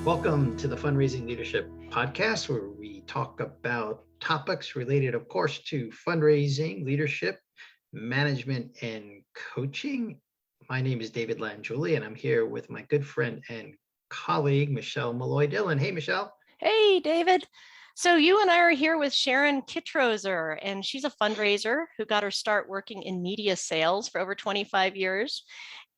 Welcome to the Fundraising Leadership Podcast, where we talk about topics related, of course, to fundraising, leadership, management, and coaching. My name is David Langiulli, and I'm here with my good friend and colleague, Michelle Maloy Dillon. Hey, Michelle. Hey, David. So you and I are here with Sharon Kitroser, and she's a fundraiser who got her start working in media sales for over 25 years.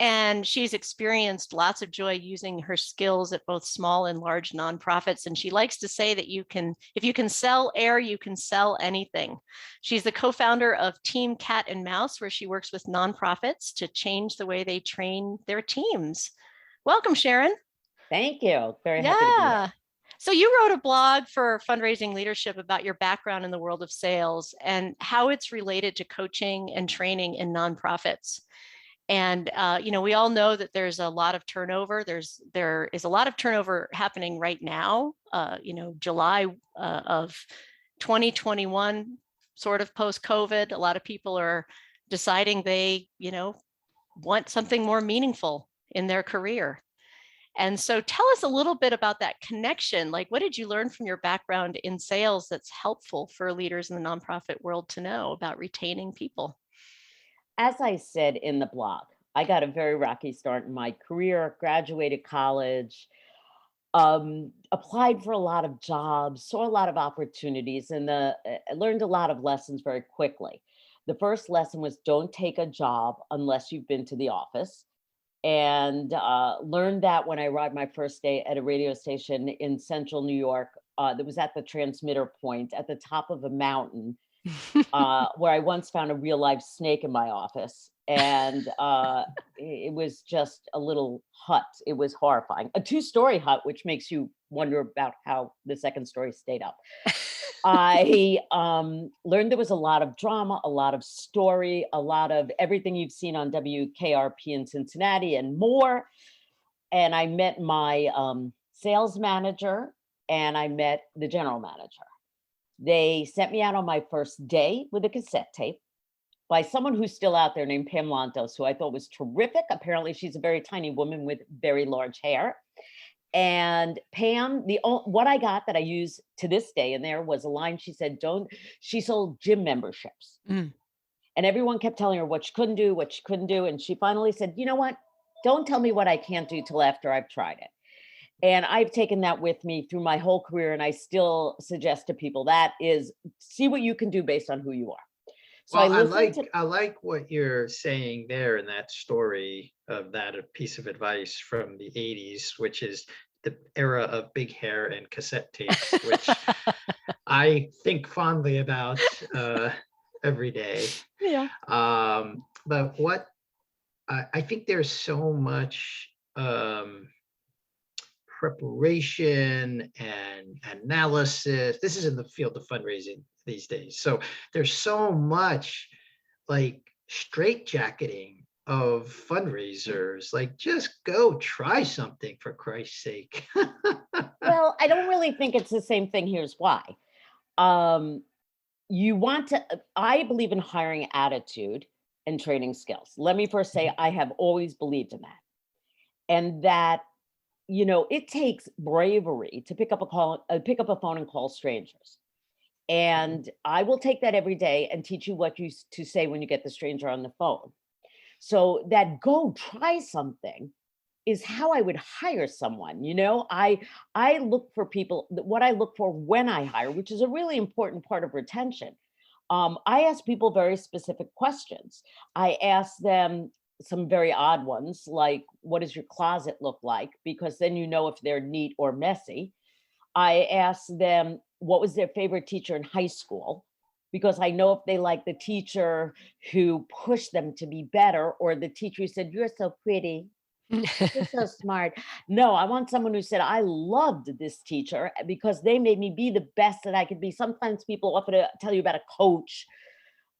And she's experienced lots of joy using her skills at both small and large nonprofits. And she likes to say that if you can sell air, you can sell anything. She's the co-founder of Team Cat and Mouse, where she works with nonprofits to change the way they train their teams. Welcome, Sharon. Thank you. Very happy to be here. So you wrote a blog for Fundraising Leadership about your background in the world of sales and how it's related to coaching and training in nonprofits. And we all know that there's a lot of turnover. There is a lot of turnover happening right now. July of 2021, sort of post-COVID, a lot of people are deciding they, want something more meaningful in their career. And so tell us a little bit about that connection. Like, what did you learn from your background in sales that's helpful for leaders in the nonprofit world to know about retaining people? As I said in the blog, I got a very rocky start in my career, graduated college, applied for a lot of jobs, saw a lot of opportunities, and learned a lot of lessons very quickly. The first lesson was don't take a job unless you've been to the office. And learned that when I arrived my first day at a radio station in central New York that was at the transmitter point at the top of a mountain where I once found a real life snake in my office. And it was just a little hut. It was horrifying. A 2-story hut, which makes you wonder about how the second story stayed up. I learned there was a lot of drama, a lot of story, a lot of everything you've seen on WKRP in Cincinnati and more. And I met my sales manager and I met the general manager. They sent me out on my first day with a cassette tape by someone who's still out there named Pam Lantos, who I thought was terrific. Apparently she's a very tiny woman with very large hair. And Pam, what I got that I use to this day in there was a line she said, she sold gym memberships. And everyone kept telling her what she couldn't do, what she couldn't do. And she finally said, you know what? Don't tell me what I can't do till after I've tried it. And I've taken that with me through my whole career. And I still suggest to people that is see what you can do based on who you are. So well, I like what you're saying there in that story of that piece of advice from the 80s, which is the era of big hair and cassette tapes, which I think fondly about every day. Yeah. But what I think there's so much preparation and analysis. This is in the field of fundraising these days. So there's so much like straitjacketing of fundraisers, like just go try something for Christ's sake. Well, I don't really think it's the same thing. Here's why. I believe in hiring attitude and training skills. Let me first say, I have always believed in that. And that, it takes bravery to pick up a phone and call strangers. And I will take that every day and teach you what to say when you get the stranger on the phone. So that go try something is how I would hire someone. I look for people, what I look for when I hire, which is a really important part of retention. I ask people very specific questions. I ask them some very odd ones, like, what does your closet look like? Because then you know if they're neat or messy. I ask them, what was their favorite teacher in high school? Because I know if they like the teacher who pushed them to be better, or the teacher who said, you're so pretty, you're so smart. No, I want someone who said, I loved this teacher because they made me be the best that I could be. Sometimes people offer to tell you about a coach.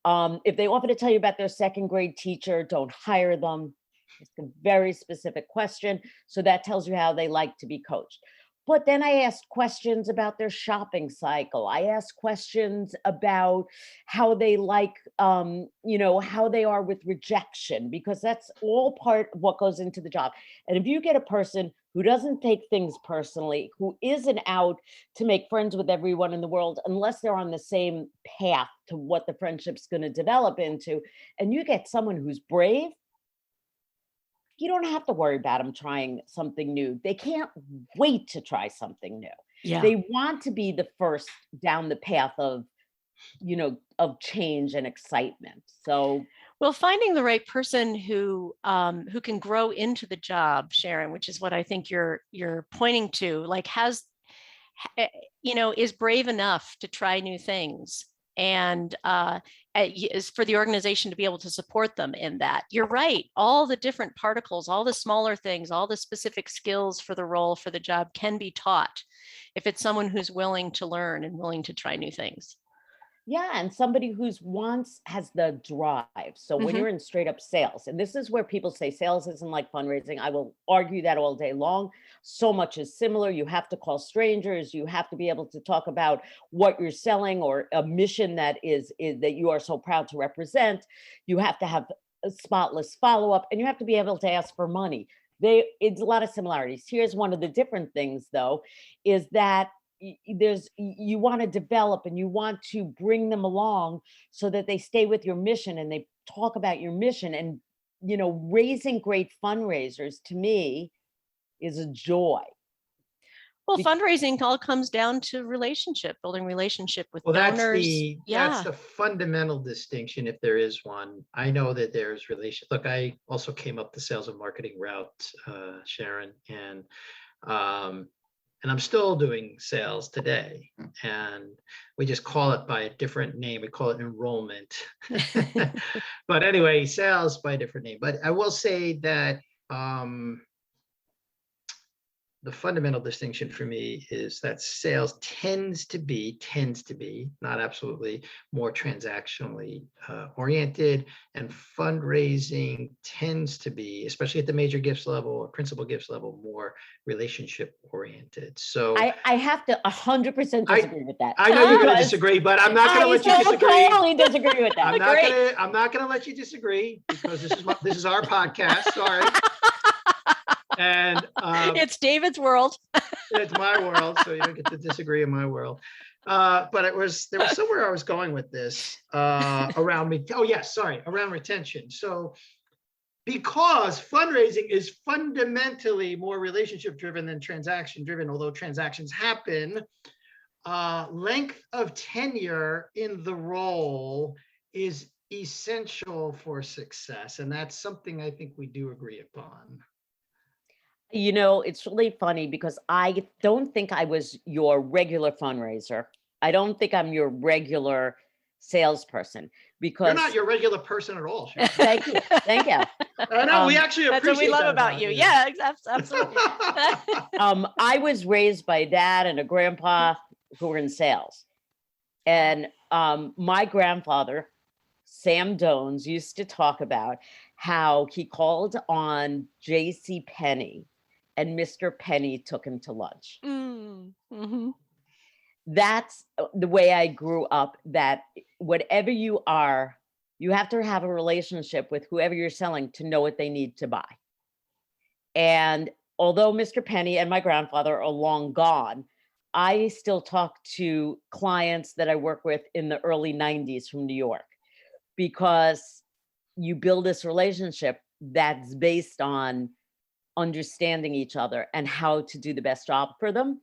If they offer to tell you about their second grade teacher, don't hire them. It's a very specific question. So that tells you how they like to be coached. But then I asked questions about their shopping cycle. I asked questions about how they like, how they are with rejection, because that's all part of what goes into the job. And if you get a person who doesn't take things personally, who isn't out to make friends with everyone in the world unless they're on the same path to what the friendship's going to develop into, and you get someone who's brave, you don't have to worry about them trying something new. They can't wait to try something new. Yeah. They want to be the first down the path of, of change and excitement. So, well, finding the right person who can grow into the job, Sharon, which is what I think you're pointing to, like is brave enough to try new things, and is for the organization to be able to support them in that. You're right. All the different particles, all the smaller things, all the specific skills for the role, for the job can be taught if it's someone who's willing to learn and willing to try new things. Yeah, and somebody who's has the drive. So when you're in straight up sales, and this is where people say sales isn't like fundraising. I will argue that all day long. So much is similar. You have to call strangers. You have to be able to talk about what you're selling or a mission that is that you are so proud to represent. You have to have a spotless follow-up, and you have to be able to ask for money. It's a lot of similarities. Here's one of the different things, though, is that you want to develop and you want to bring them along so that they stay with your mission and they talk about your mission. And raising great fundraisers, to me, is a joy. Well, fundraising all comes down to building relationship with donors. That's the fundamental distinction, if there is one. I know that there's relation. Look, I also came up the sales and marketing route, Sharon, and I'm still doing sales today, and we just call it by a different name. We call it enrollment. But anyway, sales by a different name. But I will say that the fundamental distinction for me is that sales tends to be, not absolutely, more transactionally oriented, and fundraising tends to be, especially at the major gifts level or principal gifts level, more relationship oriented. So I have to 100% disagree with that. I know you're going to disagree, but I'm not going to let you disagree. I totally disagree with that. I'm not going to let you disagree, because this is our podcast. Sorry. And it's David's world. It's my world, so you don't get to disagree in my world. But there was somewhere I was going with this around me. Oh yes, sorry, around retention. So because fundraising is fundamentally more relationship driven than transaction driven, although transactions happen, length of tenure in the role is essential for success, and that's something I think we do agree upon. It's really funny because I don't think I was your regular fundraiser. I don't think I'm your regular salesperson, because you're not your regular person at all. Sharon. Thank you. Thank you. I know, we actually appreciate that's what we love about you. Yeah, absolutely. I was raised by a dad and a grandpa who were in sales. And my grandfather, Sam Dones, used to talk about how he called on J.C. Penney and Mr. Penny took him to lunch. Mm-hmm. That's the way I grew up, that whatever you are, you have to have a relationship with whoever you're selling to know what they need to buy. And although Mr. Penny and my grandfather are long gone, I still talk to clients that I work with in the early 90s from New York, because you build this relationship that's based on understanding each other and how to do the best job for them.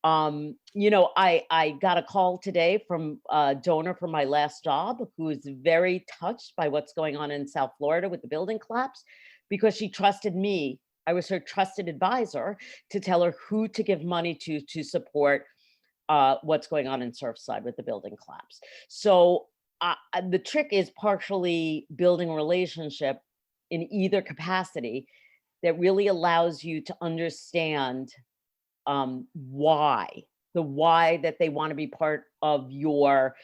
I got a call today from a donor from my last job who is very touched by what's going on in South Florida with the building collapse, because she trusted me. I was her trusted advisor to tell her who to give money to support what's going on in Surfside with the building collapse. So the trick is partially building a relationship in either capacity that really allows you to understand why that they want to be part of your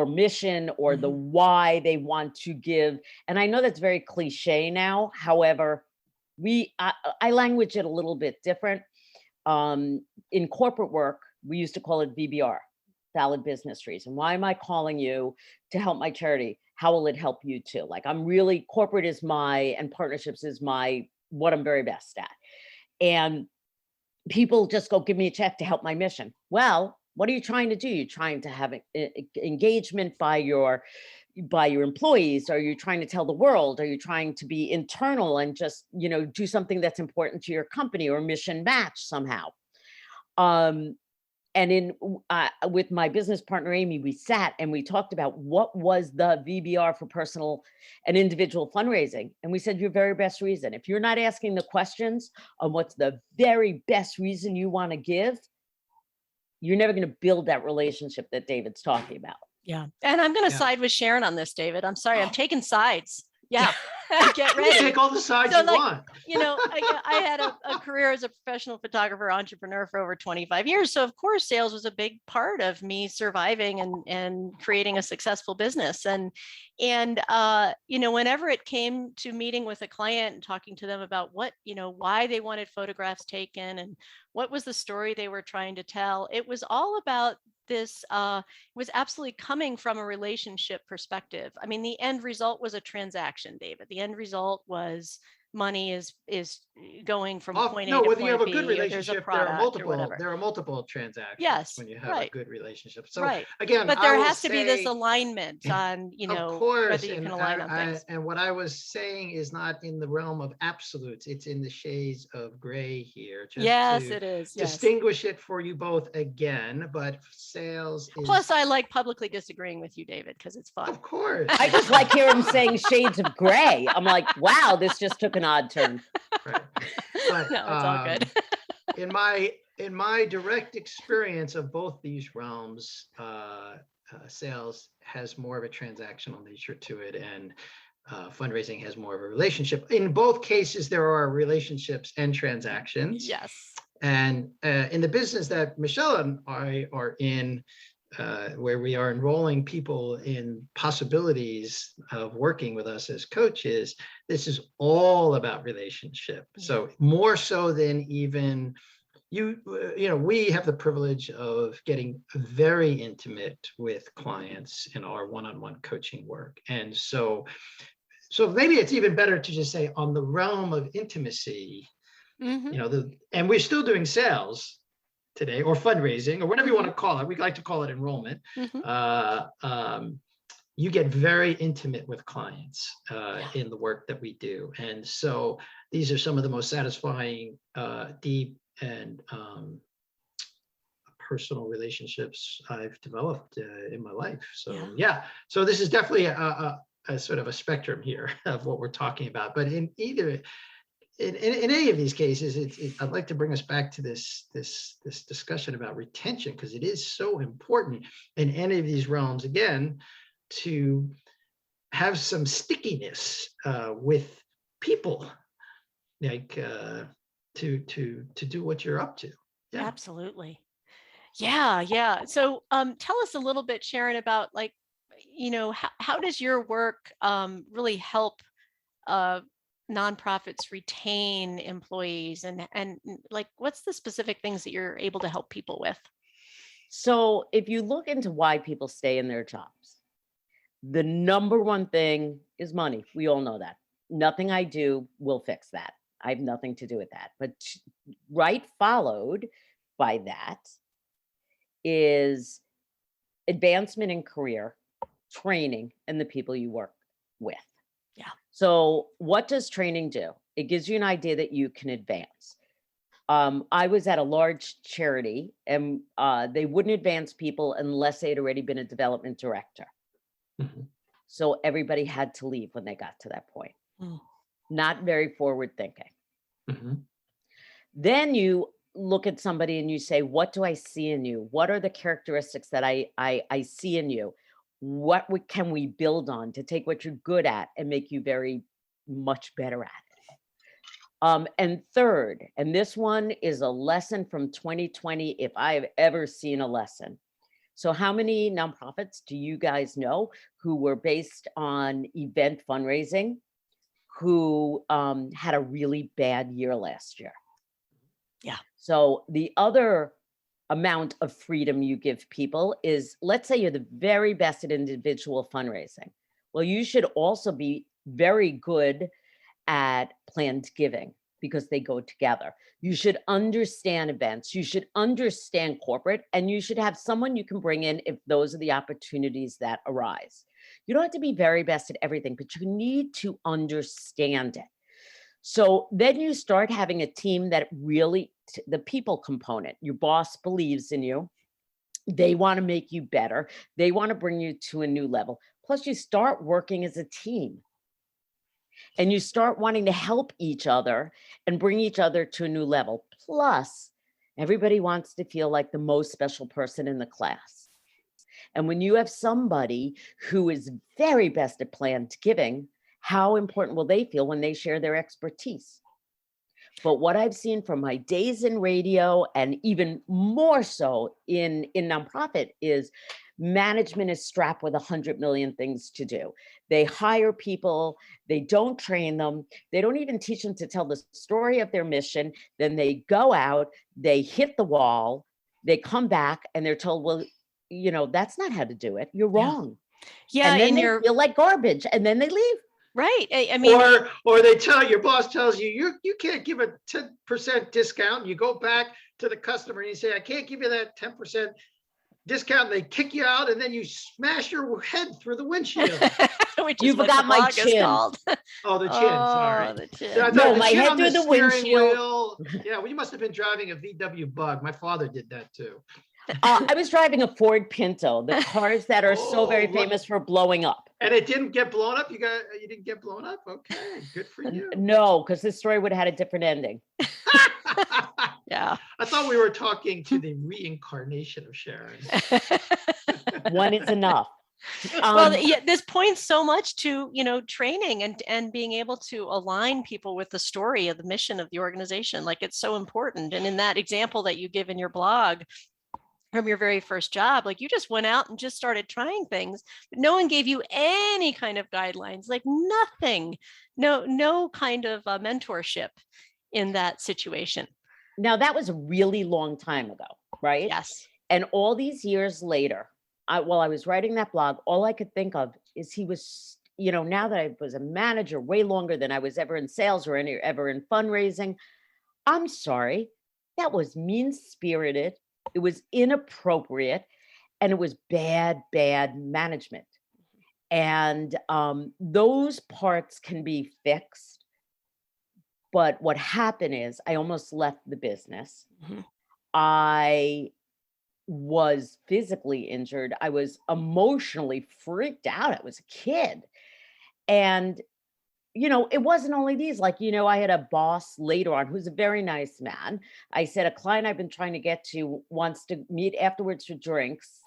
mission, or the why they want to give. And I know that's very cliche now. However, I language it a little bit different. In corporate work, we used to call it VBR, valid business reason. Why am I calling you to help my charity? How will it help you too? Like, I'm really, corporate is and partnerships is what I'm very best at. And people just go, give me a check to help my mission. Well, what are you trying to do? You're trying to have engagement by your employees? Are you trying to tell the world? Are you trying to be internal and just, do something that's important to your company or mission match somehow? And with my business partner, Amy, we sat and we talked about what was the VBR for personal and individual fundraising. And we said, your very best reason. If you're not asking the questions on what's the very best reason you want to give, you're never going to build that relationship that David's talking about. Yeah. And I'm going to side with Sharon on this, David. I'm sorry. I'm taking sides. Yeah. Get ready. Take all the sides you want. I had a career as a professional photographer, entrepreneur for over 25 years. So of course, sales was a big part of me surviving and creating a successful business. And whenever it came to meeting with a client and talking to them about why they wanted photographs taken and what was the story they were trying to tell, it was all about this was absolutely coming from a relationship perspective. I mean, the end result was a transaction, David. The end result was money is going from point A to point B. Whether you have a good relationship, there are multiple transactions when you have a good relationship. So again, but there has to be this alignment on, of course, whether you can align on things. And what I was saying is not in the realm of absolutes. It's in the shades of gray here. Yes, it is. Distinguish it for you both again, but sales is... Plus, I like publicly disagreeing with you, David, because it's fun. Of course. I just like hearing him saying shades of gray. I'm like, wow, this just took an odd turn. Right. But no, it's all good. in my direct experience of both these realms, sales has more of a transactional nature to it, and fundraising has more of a relationship. In both cases, there are relationships and transactions. Yes. And in the business that Michelle and I are in, where we are enrolling people in possibilities of working with us as coaches, this is all about relationship. So more so than even we have the privilege of getting very intimate with clients in our one-on-one coaching work. And so maybe it's even better to just say on the realm of intimacy, and we're still doing sales today, or fundraising, or whatever you want to call it. We like to call it enrollment. You get very intimate with clients in the work that we do. And so these are some of the most satisfying, deep and personal relationships I've developed in my life. So so this is definitely a sort of a spectrum here of what we're talking about. But in any of these cases, I'd like to bring us back to this discussion about retention, because it is so important in any of these realms, again, to have some stickiness with people, like to do what you're up to. Yeah. Absolutely. Yeah. So tell us a little bit, Sharon, about how does your work really help nonprofits retain employees, and like what's the specific things that you're able to help people with? So if you look into why people stay in their jobs, the number one thing is money. We all know that. Nothing I do will fix that. I have nothing to do with that. But right followed by that is advancement in career, training, and the people you work with. Yeah. So what does training do? It gives you an idea that you can advance. I was at a large charity, and they wouldn't advance people unless they had already been a development director. So everybody had to leave when they got to that point. Not very forward thinking. Then you look at somebody and you say, what do I see in you? What are the characteristics that I see in you? What can we build on to take what you're good at and make you very much better at it? And third, and this one is a lesson from 2020, if I have ever seen a lesson. So how many nonprofits do you guys know who were based on event fundraising, who had a really bad year last year? Yeah. So the other amount of freedom you give people is, let's say you're the very best at individual fundraising. Well, you should also be very good at planned giving, because they go together. You should understand events, you should understand corporate, and you should have someone you can bring in if those are the opportunities that arise. You don't have to be very best at everything, but you need to understand it. So then you start having a team that really, the people component, your boss believes in you. They want to make you better. They want to bring you to a new level. Plus, you start working as a team and you start wanting to help each other and bring each other to a new level. Plus, everybody wants to feel like the most special person in the class. And when you have somebody who is very best at planned giving, how important will they feel when they share their expertise? But what I've seen from my days in radio and even more so in nonprofit is management is strapped with 100 million things to do. They hire people, they don't train them, they don't even teach them to tell the story of their mission. Then they go out, they hit the wall, they come back and they're told, well, you know, that's not how to do it. You're wrong. Yeah. And then And they you're feel like garbage and then they leave. right. I mean, Or they tell your boss tells you you can't give a 10% discount. You go back to the customer and you say, I can't give you that 10% discount. They kick you out and then you smash your head through the windshield. which You is what forgot the my blog is chin. called. Oh, the chin. Oh, Sorry. the chin. I thought No, the my chin head on through the steering windshield. wheel. Yeah, well, you must have been driving a VW Bug. My father did that too. I was driving a Ford Pinto, the cars that are so very Oh, famous for blowing up. And it didn't get blown up. You didn't get blown up. Okay, good for you. No, because this story would have had a different ending. Yeah. I thought we were talking to the reincarnation of Sharon. One is enough. Well, yeah, this points so much to, you know, training and being able to align people with the story of the mission of the organization. Like, it's so important. And in that example that you give in your blog from your very first job, like, you just went out and just started trying things, but no one gave you any kind of guidelines, like nothing, no kind of mentorship in that situation. Now, that was a really long time ago, right? Yes. And all these years later, while I was writing that blog, all I could think of is he was, you know, now that I was a manager way longer than I was ever in sales or ever in fundraising, I'm sorry, that was mean-spirited, it was inappropriate, and it was bad management. And those parts can be fixed. But what happened is I almost left the business. Mm-hmm. I was physically injured. I was emotionally freaked out. I was a kid. And, you know, it wasn't only these, like, you know, I had a boss later on who's a very nice man. I said, a client I've been trying to get to wants to meet afterwards for drinks.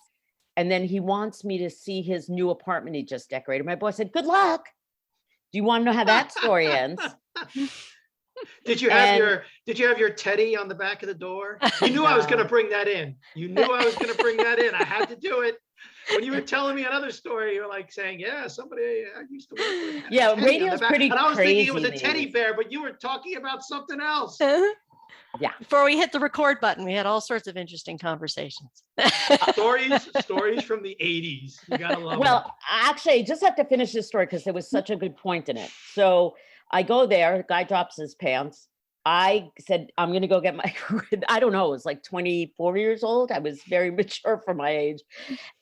And then he wants me to see his new apartment he just decorated. My boss said, good luck. Do you want to know how that story ends? Did you have your teddy on the back of the door? You knew I was going to bring that in. You knew I was going to bring that in. I had to do it. When you were telling me another story, you're like saying, yeah, somebody I used to work with. Yeah, radio's pretty and I was thinking it was a crazy teddy news. bear, but you were talking about something else. Yeah. Before we hit the record button, we had all sorts of interesting conversations. Stories from the 80s. You gotta love Well, actually, I just have to finish this story because there was such a good point in it. So I go there, the guy drops his pants. I said, I'm going to go get my, I don't know, it was like 24 years old. I was very mature for my age.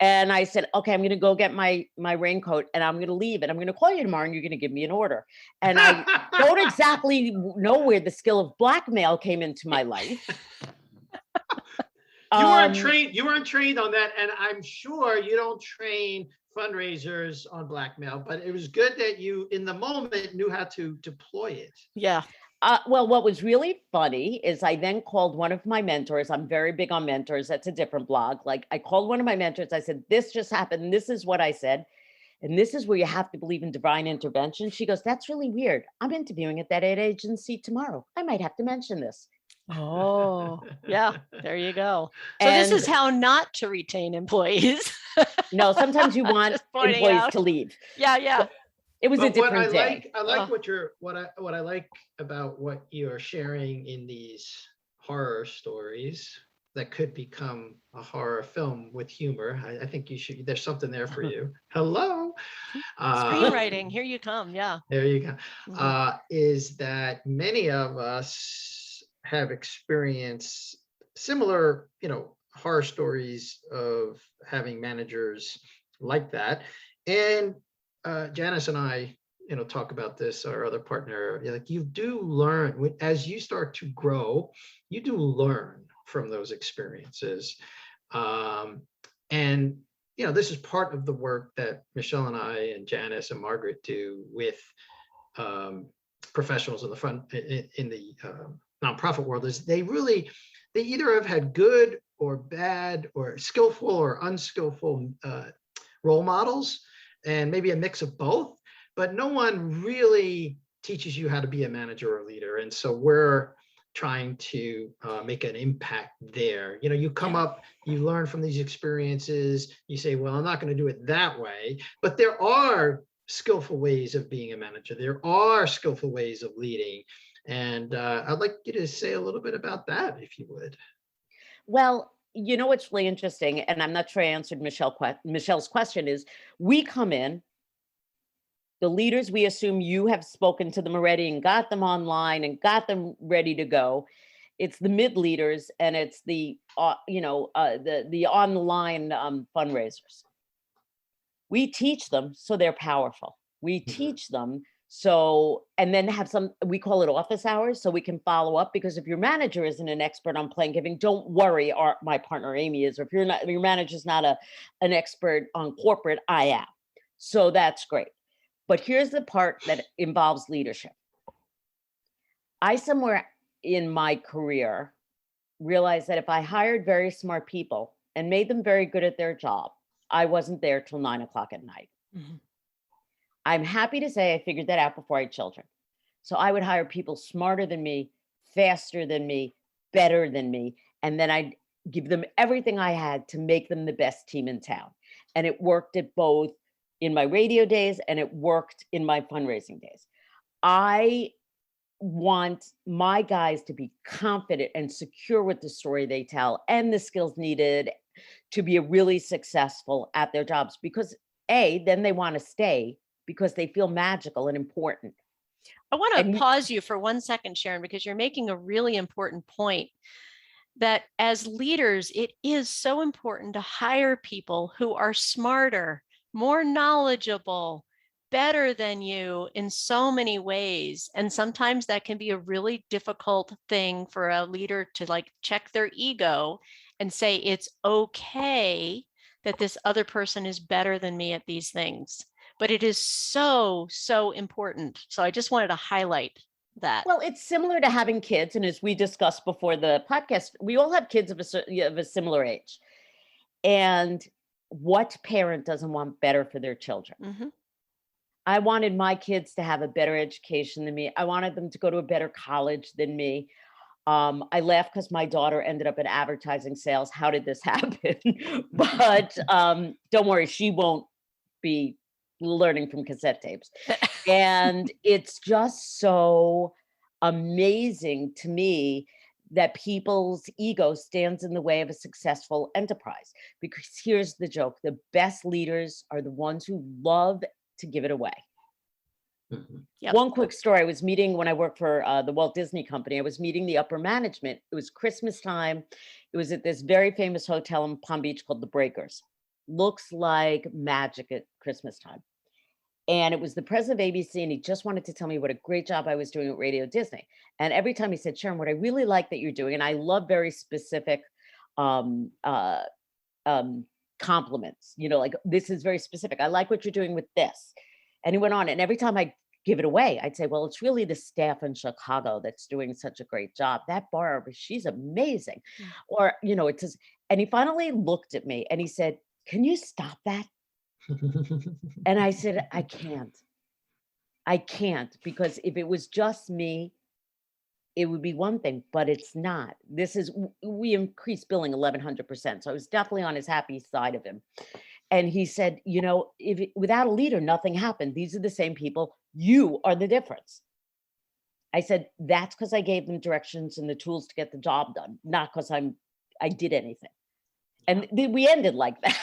And I said, okay, I'm going to go get my raincoat and I'm going to leave and I'm going to call you tomorrow and you're going to give me an order. And I don't exactly know where the skill of blackmail came into my life. You weren't trained on that. And I'm sure you don't train fundraisers on blackmail, but it was good that you, in the moment, knew how to deploy it. Yeah. Well, what was really funny is I then called one of my mentors. I'm very big on mentors. That's a different blog. Like, I called one of my mentors. I said, this just happened. This is what I said. And this is where you have to believe in divine intervention. She goes, that's really weird. I'm interviewing at that ad agency tomorrow. I might have to mention this. Oh, yeah. There you go. So this is how not to retain employees. No, sometimes you want employees to leave. Yeah, yeah. So it was a different day. I like what I like about what you're sharing in these horror stories that could become a horror film with humor. I think there's something there for you. Hello. Screenwriting, here you come. Yeah. There you go. Mhm. Is that many of us have experienced similar, horror stories of having managers like that. And Janice and I, talk about this, our other partner, like you do learn as you start to grow, you do learn from those experiences. Um, and this is part of the work that Michelle and I and Janice and Margaret do with um, professionals in the nonprofit world. Is they either have had good or bad or skillful or unskillful role models, and maybe a mix of both, but no one really teaches you how to be a manager or leader. And so we're trying to make an impact there. You come up, you learn from these experiences, you say, well, I'm not going to do it that way, but there are skillful ways of being a manager. There are skillful ways of leading. And I'd like you to say a little bit about that, if you would. Well, what's really interesting, and I'm not sure I answered Michelle's question, is we come in, the leaders, we assume you have spoken to them already and got them online and got them ready to go. It's the mid leaders and it's the the online fundraisers. We teach them so they're powerful. We teach them so, and then have we call it office hours, so we can follow up, because if your manager isn't an expert on plan giving, don't worry, my partner Amy is, or if your manager's not an expert on corporate, I am. So that's great. But here's the part that involves leadership. I, somewhere in my career, realized that if I hired very smart people and made them very good at their job, I wasn't there till 9:00 at night. Mm-hmm. I'm happy to say I figured that out before I had children. So I would hire people smarter than me, faster than me, better than me, and then I'd give them everything I had to make them the best team in town. And it worked at both in my radio days and it worked in my fundraising days. I want my guys to be confident and secure with the story they tell and the skills needed to be really successful at their jobs, because then they want to stay because they feel magical and important. I want to pause you for 1 second, Sharon, because you're making a really important point that as leaders, it is so important to hire people who are smarter, more knowledgeable, better than you in so many ways. And sometimes that can be a really difficult thing for a leader to check their ego and say, it's okay that this other person is better than me at these things. But it is so, so important. So I just wanted to highlight that. Well, it's similar to having kids. And as we discussed before the podcast, we all have kids of a similar age. And what parent doesn't want better for their children? Mm-hmm. I wanted my kids to have a better education than me. I wanted them to go to a better college than me. I laugh because my daughter ended up in advertising sales. How did this happen? But don't worry, she won't be learning from cassette tapes. And it's just so amazing to me that people's ego stands in the way of a successful enterprise. Because here's the joke: the best leaders are the ones who love to give it away. Mm-hmm. Yep. One quick story: I was meeting, when I worked for the Walt Disney Company, I was meeting the upper management. It was Christmas time. It was at this very famous hotel in Palm Beach called the Breakers. Looks like magic at Christmas time. And it was the president of ABC, and he just wanted to tell me what a great job I was doing at Radio Disney. And every time he said, Sharon, what I really like that you're doing, and I love very specific compliments, like, this is very specific. I like what you're doing with this. And he went on, and every time I give it away, I'd say, well, it's really the staff in Chicago that's doing such a great job. That Barb, she's amazing. Mm. Or, it says, and he finally looked at me and he said, can you stop that? And I said, I can't, because if it was just me, it would be one thing, but it's not. We increased billing 1,100%. So I was definitely on his happy side of him. And he said, without a leader, nothing happened. These are the same people. You are the difference. I said, that's because I gave them directions and the tools to get the job done, not because I did anything. And we ended like that,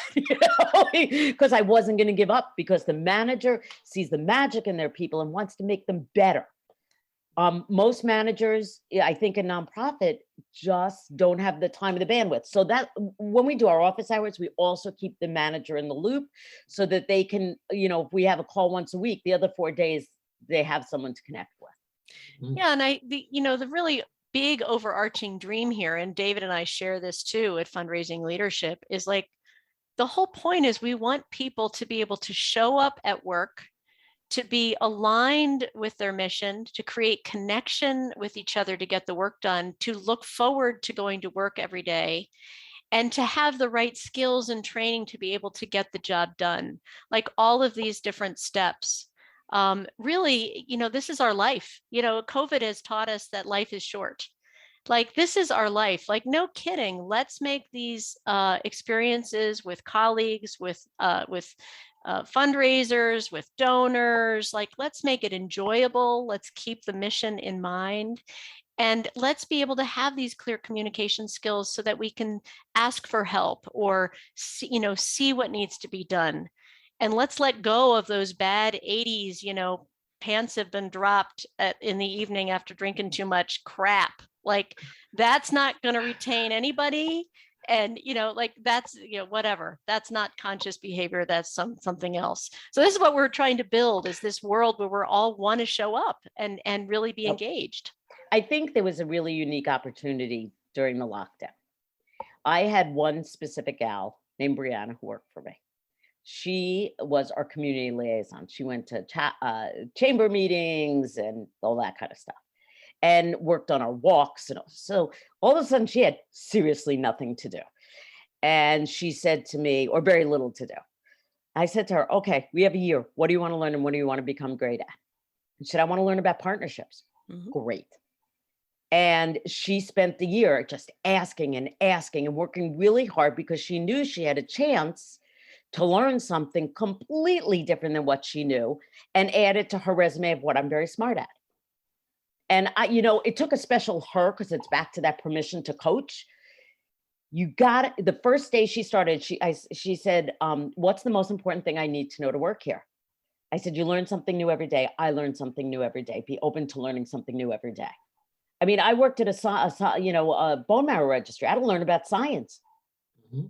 because I wasn't going to give up, because the manager sees the magic in their people and wants to make them better. Most managers, I think, in nonprofit just don't have the time or the bandwidth. So that when we do our office hours, we also keep the manager in the loop so that they can, if we have a call once a week, the other 4 days, they have someone to connect with. Yeah. And the really big overarching dream here, and David and I share this too at Fundraising Leadership, is like the whole point is we want people to be able to show up at work, to be aligned with their mission, to create connection with each other to get the work done, to look forward to going to work every day, and to have the right skills and training to be able to get the job done. Like all of these different steps. Really, this is our life. COVID has taught us that life is short. Like this is our life. Like no kidding. Let's make these experiences with colleagues, with fundraisers, with donors. Like let's make it enjoyable. Let's keep the mission in mind. And let's be able to have these clear communication skills so that we can ask for help or see what needs to be done. And let's let go of those bad 80s, pants have been dropped in the evening after drinking too much crap. Like that's not going to retain anybody. And, that's, whatever, that's not conscious behavior. That's something else. So this is what we're trying to build, is this world where we're all want to show up and really be engaged. I think there was a really unique opportunity during the lockdown. I had one specific gal named Brianna who worked for me. She was our community liaison. She went to chamber meetings and all that kind of stuff, and worked on our walks. And so all of a sudden she had seriously nothing to do. And she said to me, or very little to do. I said to her, okay, we have a year. What do you want to learn and what do you want to become great at? And she said, I want to learn about partnerships. Mm-hmm. Great. And she spent the year just asking and working really hard, because she knew she had a chance to learn something completely different than what she knew and add it to her resume of what I'm very smart at. And it took a special her, because it's back to that permission to coach. The first day she started, she said, what's the most important thing I need to know to work here? I said, you learn something new every day. I learn something new every day. Be open to learning something new every day. I mean, I worked at a bone marrow registry. I had to learn about science. Mm-hmm.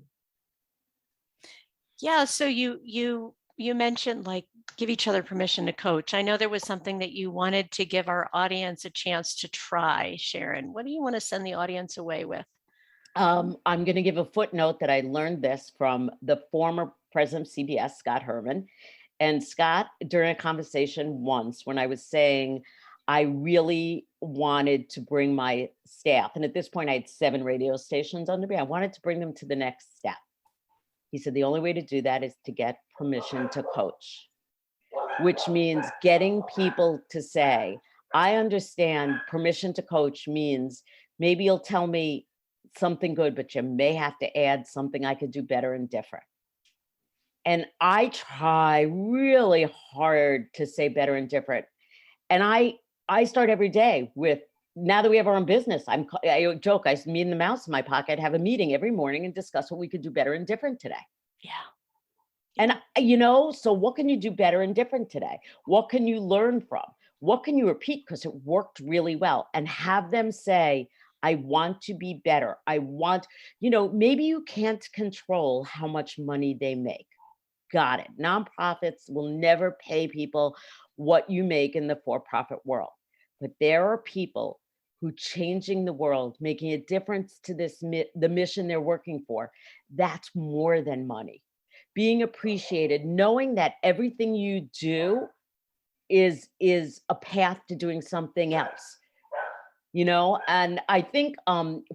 Yeah. So you mentioned like give each other permission to coach. I know there was something that you wanted to give our audience a chance to try, Sharon. What do you want to send the audience away with? I'm going to give a footnote that I learned this from the former president of CBS, Scott Herman. And Scott, during a conversation once when I was saying, I really wanted to bring my staff, and at this point I had 7 radio stations under me. I wanted to bring them to the next step. He said, the only way to do that is to get permission to coach, which means getting people to say, I understand permission to coach means maybe you'll tell me something good, but you may have to add something I could do better and different. And I try really hard to say better and different. And I start every day with, now that we have our own business, I joke, me and the mouse in my pocket have a meeting every morning and discuss what we could do better and different today. Yeah. And, so what can you do better and different today? What can you learn from? What can you repeat because it worked really well? And have them say, I want to be better. I want, maybe you can't control how much money they make. Got it. Nonprofits will never pay people what you make in the for-profit world. But there are people who changing the world, making a difference to the mission they're working for. That's more than money. Being appreciated, knowing that everything you do is a path to doing something else. And I think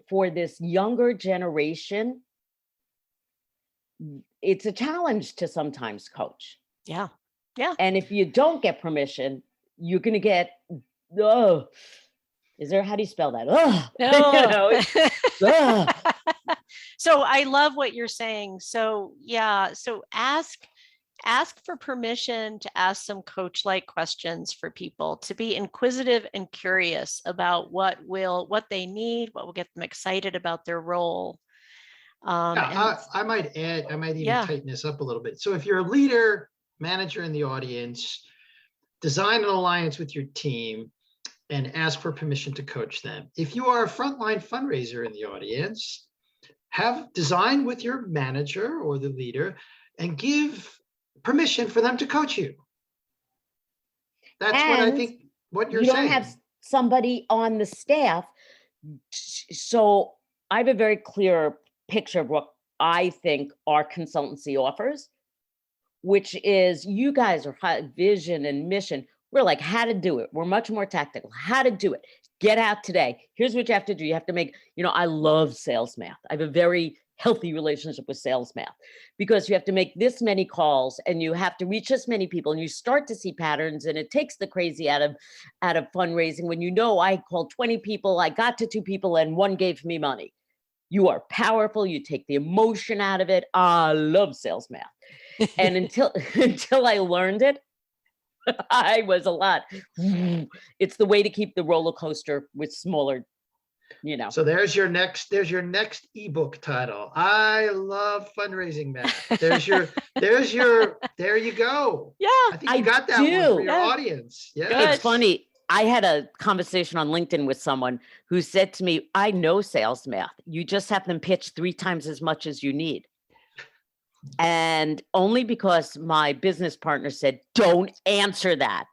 for this younger generation, it's a challenge to sometimes coach. Yeah. Yeah. And if you don't get permission, you're going to get, how do you spell that? So I love what you're saying. So yeah. So ask for permission to ask some coach-like questions for people, to be inquisitive and curious about what they need, what will get them excited about their role. I might add, I might even tighten this up a little bit. So if you're a leader, manager in the audience, design an alliance with your team and ask for permission to coach them. If you are a frontline fundraiser in the audience, have design with your manager or the leader and give permission for them to coach you. That's what I think what you're saying. You don't have somebody on the staff. So I have a very clear picture of what I think our consultancy offers, which is you guys are high vision and mission. We're like, how to do it. We're much more tactical. How to do it. Get out today. Here's what you have to do. You have to make, I love sales math. I have a very healthy relationship with sales math because you have to make this many calls and you have to reach this many people and you start to see patterns, and it takes the crazy out of fundraising when I called 20 people, I got to 2 people and 1 gave me money. You are powerful. You take the emotion out of it. I love sales math. And until I learned it, I was a lot. It's the way to keep the roller coaster with smaller, So there's your next ebook title. I love fundraising math. There you go. Yeah. I think you got that one for your audience. Yeah. It's funny. I had a conversation on LinkedIn with someone who said to me, I know sales math. You just have them pitch 3 times as much as you need. And only because my business partner said, don't answer that.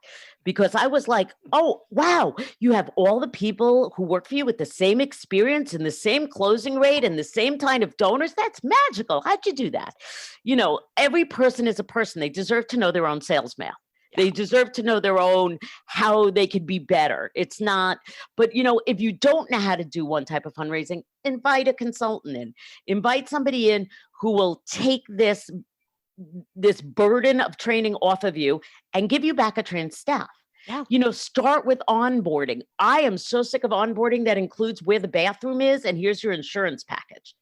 Because I was like, oh, wow, you have all the people who work for you with the same experience and the same closing rate and the same kind of donors. That's magical. How'd you do that? Every person is a person. They deserve to know their own sales math. They deserve to know their own, how they could be better. It's not, but if you don't know how to do one type of fundraising, invite a consultant in, invite somebody in who will take this burden of training off of you and give you back a trained staff. Yeah. Start with onboarding. I am so sick of onboarding that includes where the bathroom is and here's your insurance package.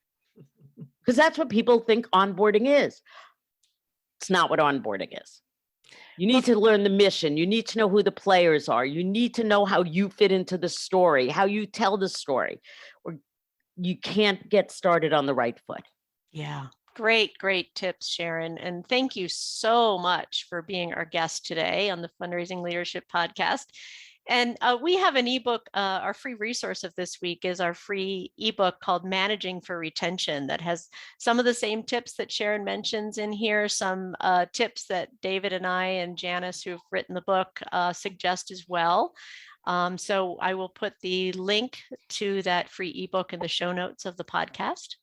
Because that's what people think onboarding is. It's not what onboarding is. You need to learn the mission. You need to know who the players are. You need to know how you fit into the story, how you tell the story. Or you can't get started on the right foot. Yeah. Great tips, Sharon. And thank you so much for being our guest today on the Fundraising Leadership Podcast. And we have an ebook. Our free resource of this week is our free ebook called Managing for Retention that has some of the same tips that Sharon mentions in here, some tips that David and I and Janice, who've written the book, suggest as well. So I will put the link to that free ebook in the show notes of the podcast.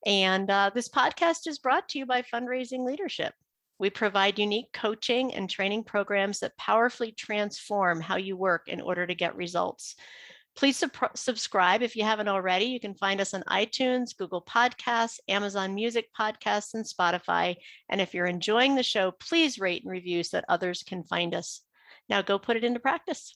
And this podcast is brought to you by Fundraising Leadership. We provide unique coaching and training programs that powerfully transform how you work in order to get results. Please subscribe if you haven't already. You can find us on iTunes, Google Podcasts, Amazon Music Podcasts, and Spotify. And if you're enjoying the show, please rate and review so that others can find us. Now go put it into practice.